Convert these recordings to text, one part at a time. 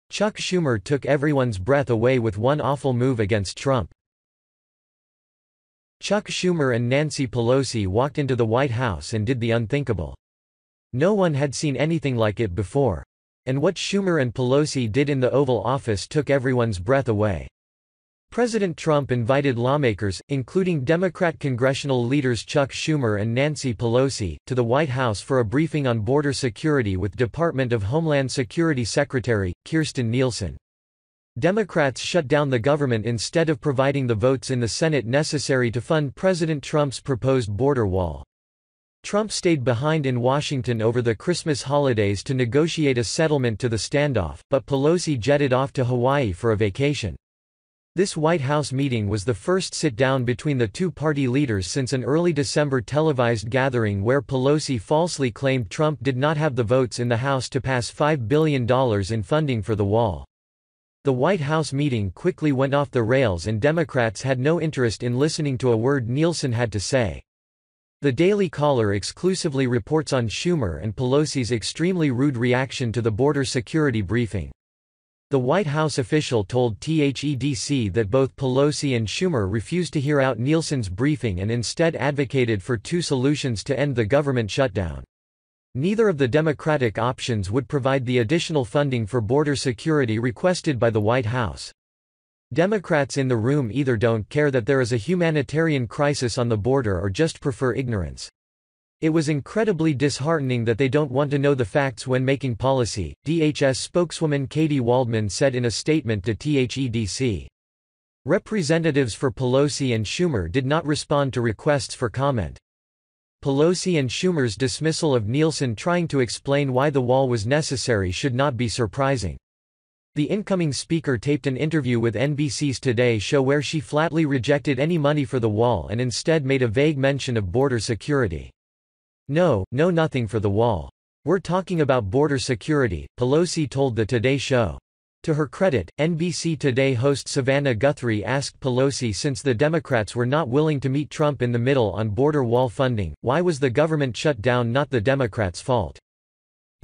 Chuck Schumer took everyone's breath away with one awful move against Trump. Chuck Schumer and Nancy Pelosi walked into the White House and did the unthinkable. No one had seen anything like it before. And what Schumer and Pelosi did in the Oval Office took everyone's breath away. President Trump invited lawmakers, including Democrat congressional leaders Chuck Schumer and Nancy Pelosi, to the White House for a briefing on border security with Department of Homeland Security Secretary, Kirstjen Nielsen. Democrats shut down the government instead of providing the votes in the Senate necessary to fund President Trump's proposed border wall. Trump stayed behind in Washington over the Christmas holidays to negotiate a settlement to the standoff, but Pelosi jetted off to Hawaii for a vacation. This White House meeting was the first sit-down between the two party leaders since an early December televised gathering where Pelosi falsely claimed Trump did not have the votes in the House to pass $5 billion in funding for the wall. The White House meeting quickly went off the rails and Democrats had no interest in listening to a word Nielsen had to say. The Daily Caller exclusively reports on Schumer and Pelosi's extremely rude reaction to the border security briefing. The White House official told THEDC that both Pelosi and Schumer refused to hear out Nielsen's briefing and instead advocated for two solutions to end the government shutdown. Neither of the Democratic options would provide the additional funding for border security requested by the White House. Democrats in the room either don't care that there is a humanitarian crisis on the border or just prefer ignorance. It was incredibly disheartening that they don't want to know the facts when making policy, DHS spokeswoman Katie Waldman said in a statement to THEDC. Representatives for Pelosi and Schumer did not respond to requests for comment. Pelosi and Schumer's dismissal of Nielsen trying to explain why the wall was necessary should not be surprising. The incoming speaker taped an interview with NBC's Today Show where she flatly rejected any money for the wall and instead made a vague mention of border security. No, nothing for the wall. We're talking about border security, Pelosi told the Today Show. To her credit, NBC Today host Savannah Guthrie asked Pelosi, since the Democrats were not willing to meet Trump in the middle on border wall funding, why was the government shut down not the Democrats' fault?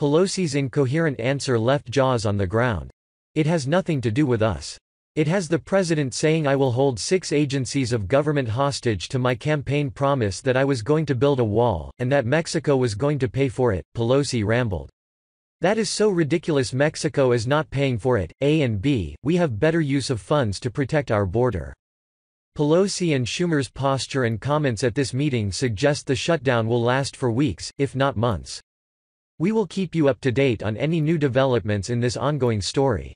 Pelosi's incoherent answer left jaws on the ground. It has nothing to do with us. It has the president saying I will hold 6 agencies of government hostage to my campaign promise that I was going to build a wall, and that Mexico was going to pay for it, Pelosi rambled. That is so ridiculous. Mexico is not paying for it, A and B, we have better use of funds to protect our border. Pelosi and Schumer's posture and comments at this meeting suggest the shutdown will last for weeks, if not months. We will keep you up to date on any new developments in this ongoing story.